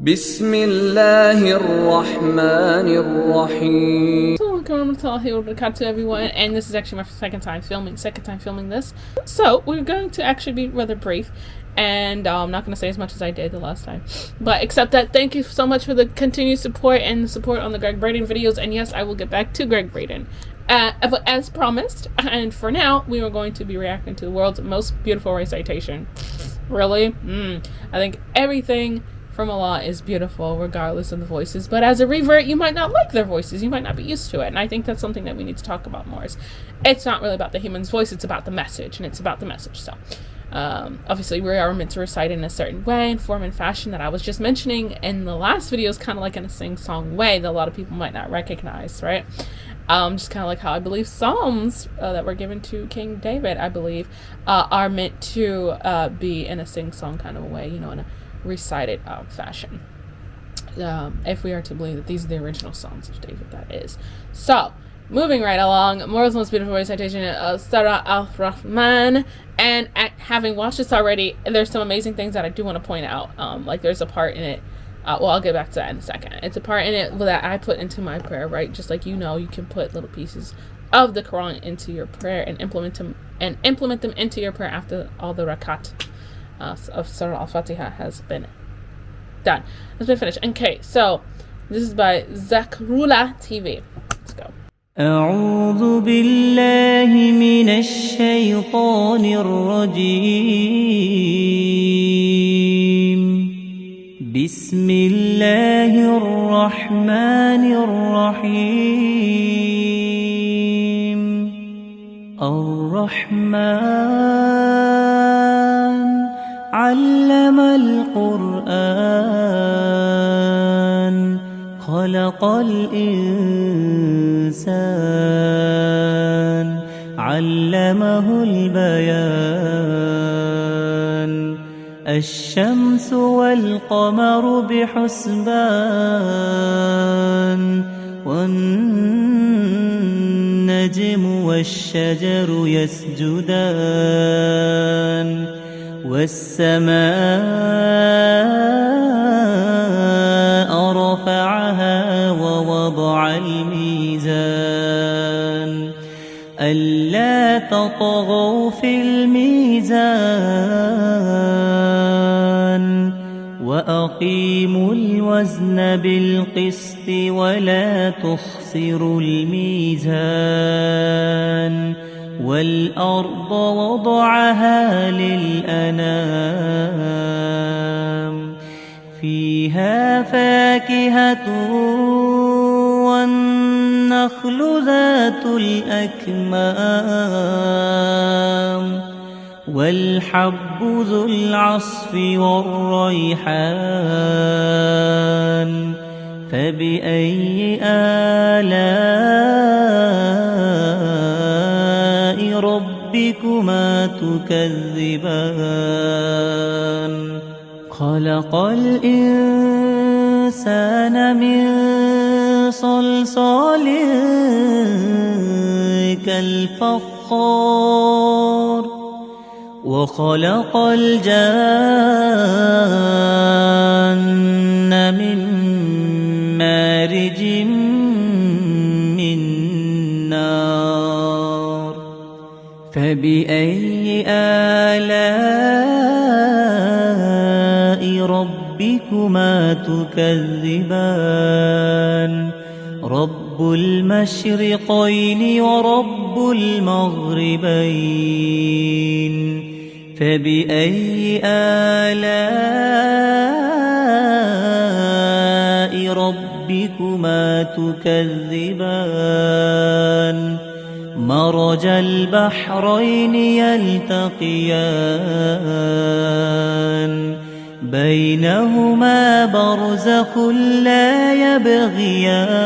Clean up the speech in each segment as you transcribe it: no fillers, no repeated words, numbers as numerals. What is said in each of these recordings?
بسم الله الرحمن الرحيم. Assalamualaikum to everyone, and this is actually my second time filming this. So we're going to actually be rather brief, and I'm not going to say as much as I did the last time, but except that thank you so much for the continued support and the support on the Greg Braden videos. And yes, I will get back to Greg Braden as promised. And for now, we are going to be reacting to the world's most beautiful recitation. Really? I think everything from Allah is beautiful regardless of the voices, but as a revert you might not like their voices, you might not be used to it, and I think that's something that we need to talk about more. It's not really about the human's voice, it's about the message, and it's about the message. So obviously we are meant to recite in a certain way and form and fashion that I was just mentioning in the last video, is kind of like in a sing-song way that a lot of people might not recognize, right? Just kind of like how I believe Psalms that were given to King David, I believe, are meant to be in a sing-song kind of a way, you know, in a recited fashion, if we are to believe that these are the original songs of David, that is. So moving right along, Moral's most beautiful recitation of Surah Ar-Rahman, and having watched this already, there's some amazing things that I do want to point out. Like there's a part in it, well, I'll get back to that in a second. It's a part in it that I put into my prayer, right? Just like, you know, you can put little pieces of the Quran into your prayer and implement them into your prayer after all the rakat of Surah Al-Fatiha has been done. Has been finished. Okay, so this is by Zikrullah TV. Let's go. أعوذ بالله من الشيطان الرجيم بسم الله الرحمن الرحيم الرحمن علم القرآن خلق الإنسان علمه البيان الشمس والقمر بحسبان والنجم والشجر يسجدان والسماء رفعها ووضع الميزان ألا تطغوا في الميزان وأقيموا الوزن بالقسط ولا تخسروا الميزان والأرض وضعها للأنام فيها فاكهة والنخل ذات الأكمام والحب ذو العصف والريحان فبأي آلاء ربكما تكذبان خلق الإنسان من صلصال كالفخار وخلق الجان من مارج من نار فبأي آلاء ربكما تكذبان رب المشرقين ورب المغربين فبأي آلاء ربكما تكذبان مرج البحرين يلتقيان بينهما برزخ لا يبغيان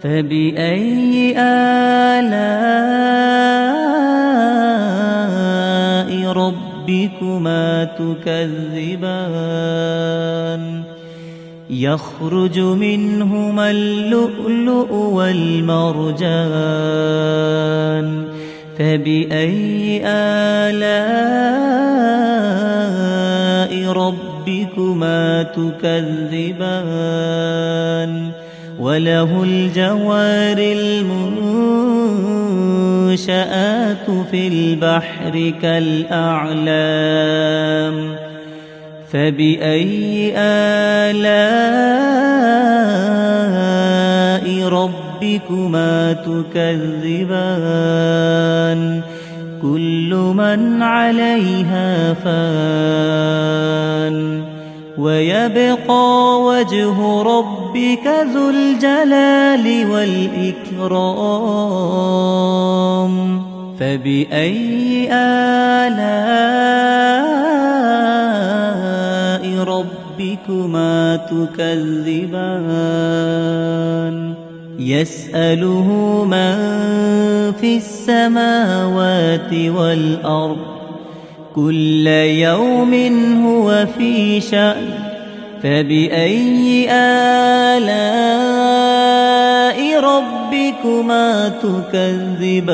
فبأي آلاء ربكما تكذبان يخرج منهما اللؤلؤ والمرجان فبأي آلاء ربكما ربكما تكذبان وله الجوار المنشآت في البحر كالأعلام فبأي آلاء ربكما تكذبان كل من عليها فان ويبقى وجه ربك ذو الجلال والإكرام فبأي آلاء ربكما تكذبان يسأله من في السماوات والأرض كل يوم هو في شأن فبأي آلاء ربكما تكذبان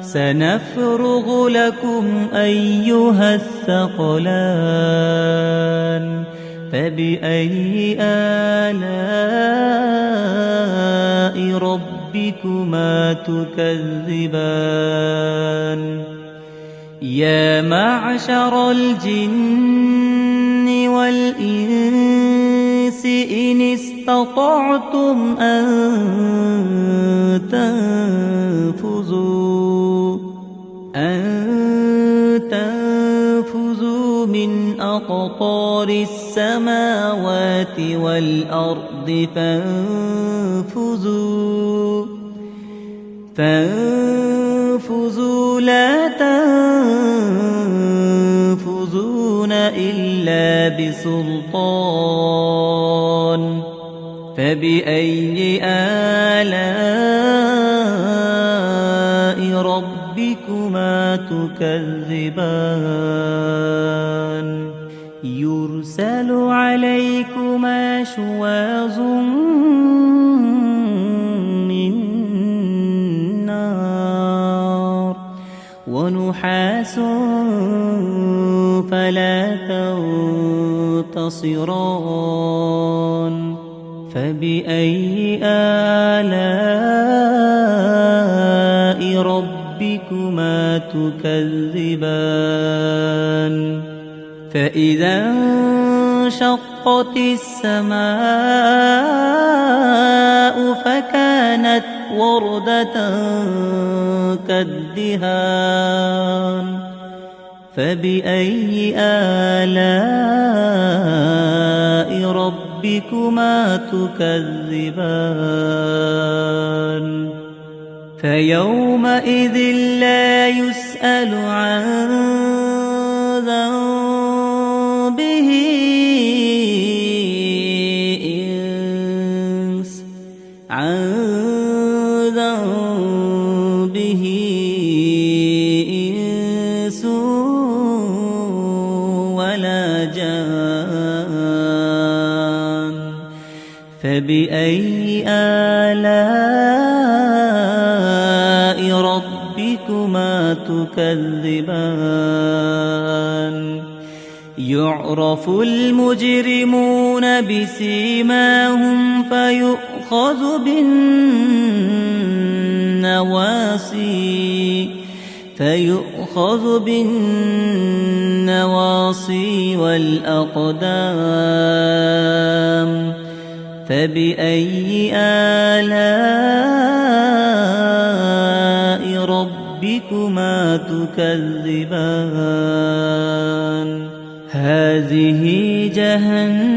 سنفرغ لكم أيها الثقلان فبأي آلاء ربكما تكذبان يا معشر الجن والإنس إن استطعتم أن تنفذوا من أقطار السماوات والأرض فانفذوا لا تنفذون إلا بسلطان فبأي آلاء ربكما تكذبان يرسل عليكما شواظ من نار ونحاس فلا تنتصران فبأي آلاء ربكما تكذبان فإذا انشقت السماء فكانت وردة كالدهان فبأي آلاء ربكما تكذبان فيومئذ لا يسأل عن ذنبه إنس ولا جان فبأي آلاء ربكما تكذبان يعرف المجرمون بسيماهم فيؤخذ بالنواصي والأقدام فبأي آلاء ربكما تكذبان هذه جهنم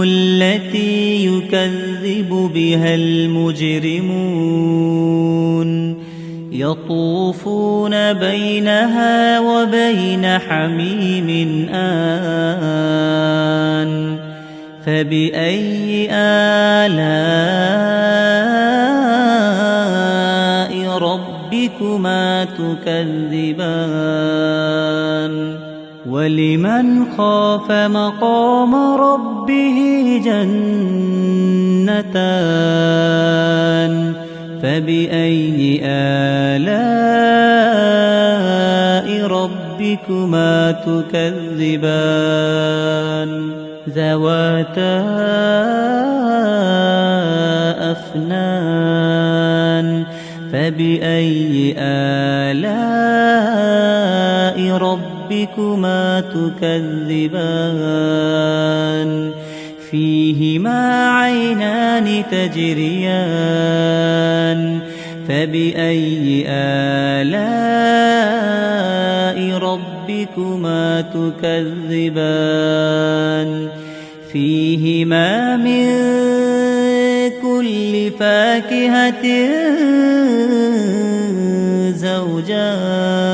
التي يكذب بها المجرمون يطوفون بينها وبين حميم آن فبأي آلاء ربكما تكذبان ولمن خاف مقام ربه جنتان فبأي آلاء ربكما ربكما تكذبان ذواتا أفنان فبأي آلاء ربكما تكذبان فيهما عينان تجريان فبأي آلاء ربكما تكذبان فيهما من كل فاكهة زوجان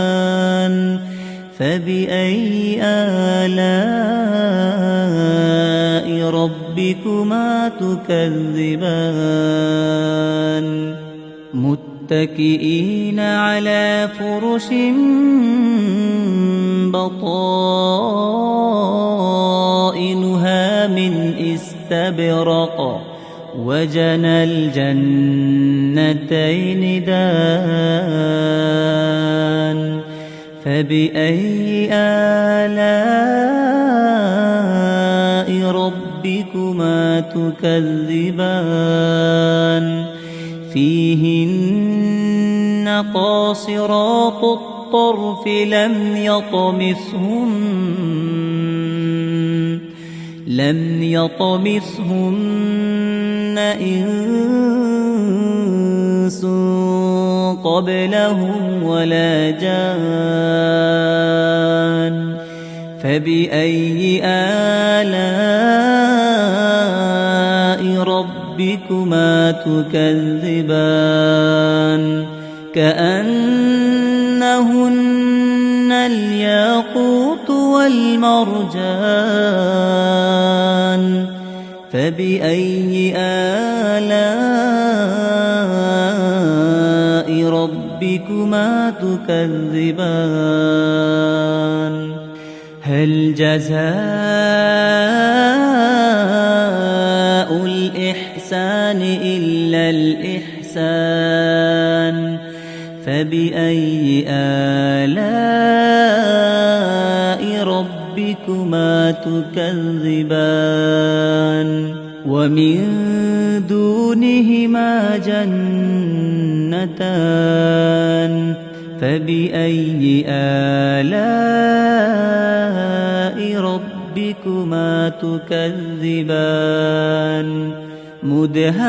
فبأي آلاء ربكما تكذبان متكئين على فرش بطائنها من استبرق وجنى الجنتين دان فبأي آلاء ربكما تكذبان فيهن قاصرات الطرف لم يطمثهن إنس قبلهم ولا جان فبأي آلاء ربكما تكذبان كأنهن الياقوت والمرجان فبأي آلاء ربكما تكذبان هل جزاء الإحسان إلا الإحسان فبأي آلاء ربكما تكذبان ومن دونهما جنتان فبأي آلاء ربكما تكذبان مدهامتان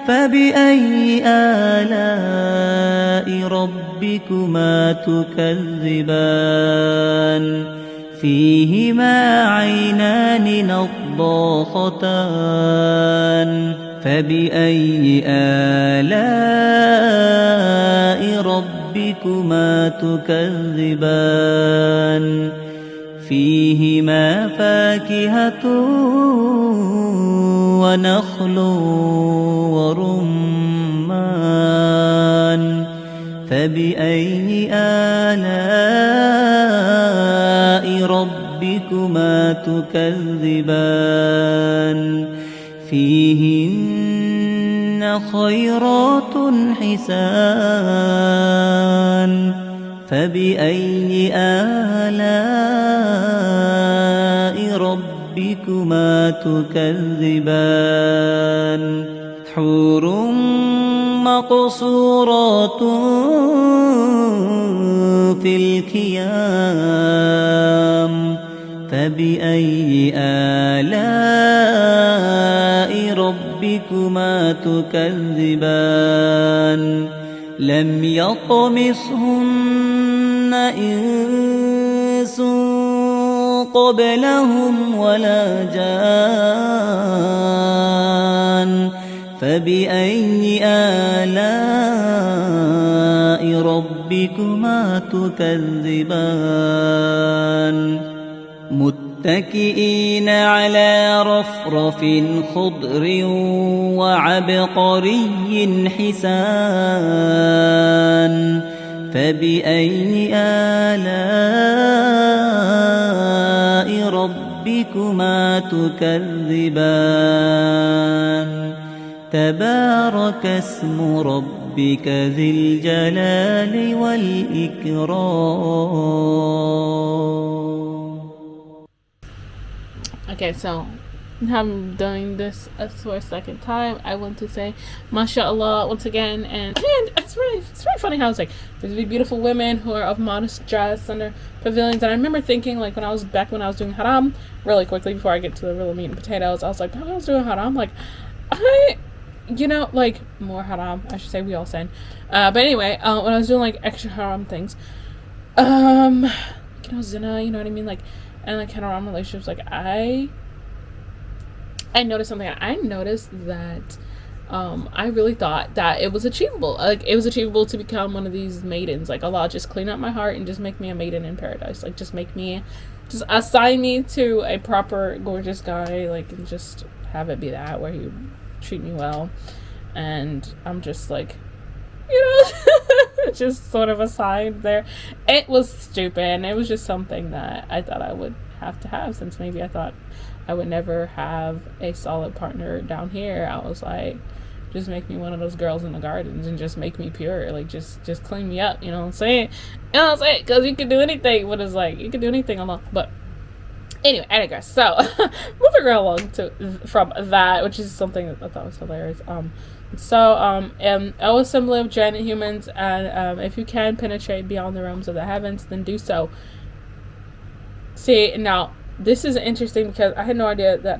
فبأي آلاء ربكما تكذبان فيهما عينان نضاختان فبأي آلاء ربكما تكذبان فيهما فاكهة ونخل ورمان فبأي آلاء ربكما تكذبان فيهن خيرات حسان فبأي آلاء ربكما تكذبان حور مقصورات في الخيام فبأي آلاء ربكما تكذبان لم يطمثهن إنس قبلهم ولا جان فبأي آلاء ربكما تكذبان متكئين على رفرف خضر وعبقري حسان فبأي آلاء ربكما تكذبان تبارك اسم ربك ربك ذي الجلال والإكرام. Okay, so I'm doing this for a second time. I want to say mashallah once again, and it's very funny how it's like there's these beautiful women who are of modest dress under pavilions. And I remember thinking, like, when I was doing haram, really quickly before I get to the real meat and potatoes, I was like, when I was doing haram, like, like more haram, I should say, we all sin. But anyway, when I was doing like extra haram things, zina, you know what I mean, like, and like haram relationships, like I noticed something. I noticed that I really thought that it was achievable. Like, it was achievable to become one of these maidens. Like, Allah, just clean up my heart and just make me a maiden in paradise. Like, just assign me to a proper gorgeous guy, like, and just have it be that, where he treat me well. And I'm just like, just sort of assigned there. It was stupid. It was just something that I thought I would have to have, since maybe I thought I would never have a solid partner down here. I was like, just make me one of those girls in the gardens and just make me pure. Like, just clean me up, you know what I'm saying? Because you can do anything. What is, like, you can do anything alone. But anyway, I digress. So moving right along from that, which is something that I thought was hilarious. O assembly of jinn and humans, and if you can penetrate beyond the realms of the heavens, then do so. See, now this is interesting because I had no idea that.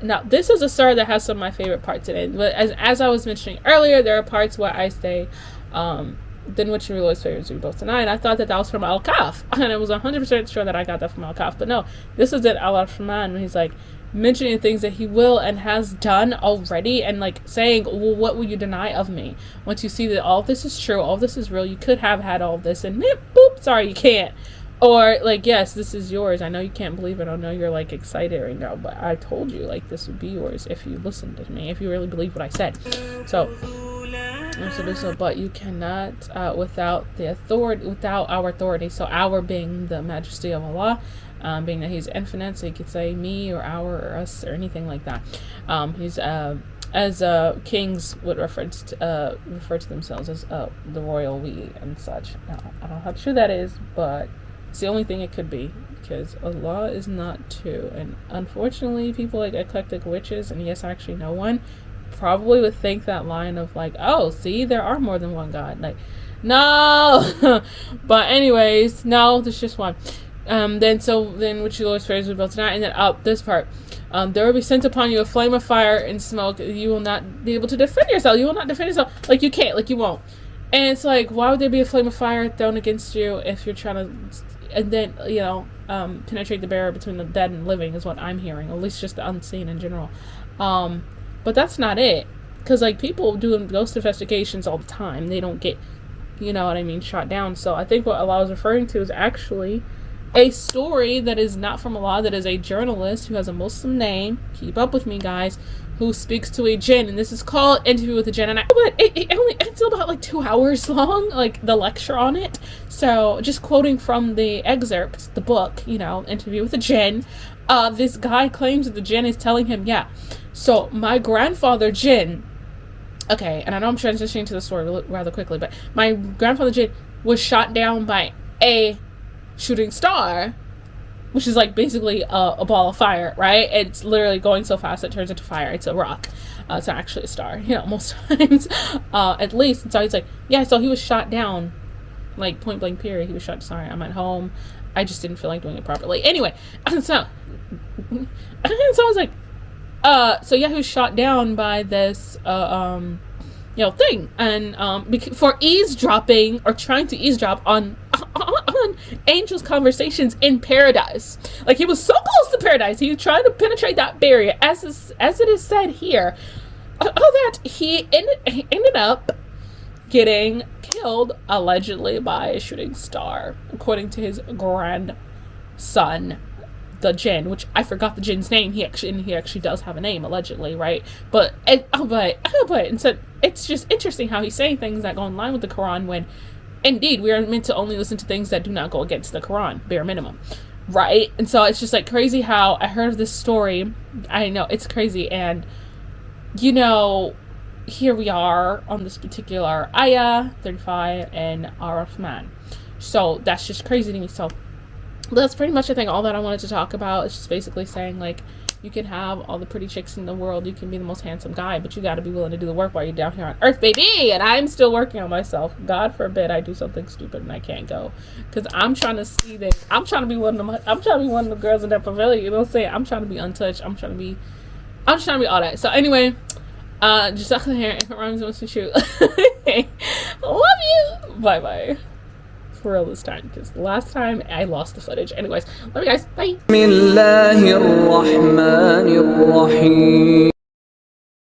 Now this is a surah that has some of my favorite parts in it. But as I was mentioning earlier, there are parts where I say, then which your Lord's favors we both tonight. And I thought that was from Al-Kahf, and I was 100% sure that I got that from Al-Kahf. But no, this is in Al-Rahman, when he's like mentioning things that he will and has done already, and like saying, well, what will you deny of me once you see that all of this is true, all of this is real, you could have had all of this, and boop, sorry, you can't. Or like, yes, this is yours, I know you can't believe it, I know you're like excited right now, but I told you, like, this would be yours if you listened to me, if you really believe what I said. So but you cannot without our authority, so our being the majesty of Allah, being that he's infinite, so you could say me or our or us or anything like that. He's as kings would refer to themselves as the royal we and such. Now, I don't know how true that is, but it's the only thing it could be, because Allah is not two. And unfortunately, people like eclectic witches, and yes, I actually know one, probably would think that line of like, oh, see, there are more than one God. Like, no. But anyways, no, there's just one. Then which your Lord's favors we built tonight, and then this part, there will be sent upon you a flame of fire and smoke. You will not be able to defend yourself. You will not defend yourself. Like, you can't. Like, you won't. And it's like, why would there be a flame of fire thrown against you if you're trying to, and then, penetrate the barrier between the dead and living is what I'm hearing, at least just the unseen in general. But that's not it, because like, people doing ghost investigations all the time, they don't get, you know what I mean, shot down. So I think what Allah is referring to is actually a story that is not from Allah, that is a journalist who has a Muslim name, keep up with me guys, who speaks to a jinn, and this is called Interview with a Jinn, and it's about like 2 hours long, like the lecture on it. So just quoting from the excerpt, the book, Interview with a Jinn, this guy claims that the jinn is telling him, so my grandfather jinn, okay, and I know I'm transitioning to the story rather quickly, but my grandfather jinn was shot down by a shooting star, which is like basically a ball of fire, right? It's literally going so fast it turns into fire. It's a rock. It's not actually a star, most times, at least. And so he's like, so he was shot down, like point blank period. He was shot. Sorry, I'm at home. I just didn't feel like doing it properly. Anyway, so I was like, he was shot down by this thing, and for eavesdropping or trying to eavesdrop on angels' conversations in paradise. Like, he was so close to paradise, he was trying to penetrate that barrier, as it is said here, that he ended up getting killed allegedly by a shooting star, according to his grandson, the jinn, which I forgot the jinn's name. He actually does have a name, allegedly, right? But and so it's just interesting how he's saying things that go in line with the Quran, when indeed we are meant to only listen to things that do not go against the Quran, bare minimum, right? And so it's just like crazy how I heard of this story. I know it's crazy, and here we are on this particular ayah 35 and Ar-Rahman. So that's just crazy to me. So that's pretty much, I think, all that I wanted to talk about. It's just basically saying, like, you can have all the pretty chicks in the world, you can be the most handsome guy, but you got to be willing to do the work while you're down here on earth, baby. And I'm still working on myself. God forbid I do something stupid and I can't go, because I'm trying to see this. I'm trying to be one of them. I'm trying to be one of the girls in that pavilion, you know what I'm saying? I'm trying to be untouched. I'm trying to be all that. So anyway, Jazakallah here, if it rhymes, wants to shoot. Love you. Bye bye. For real this time, because last time I lost the footage. Anyways, love you guys. Bye. بسم الله الرحمن الرحيم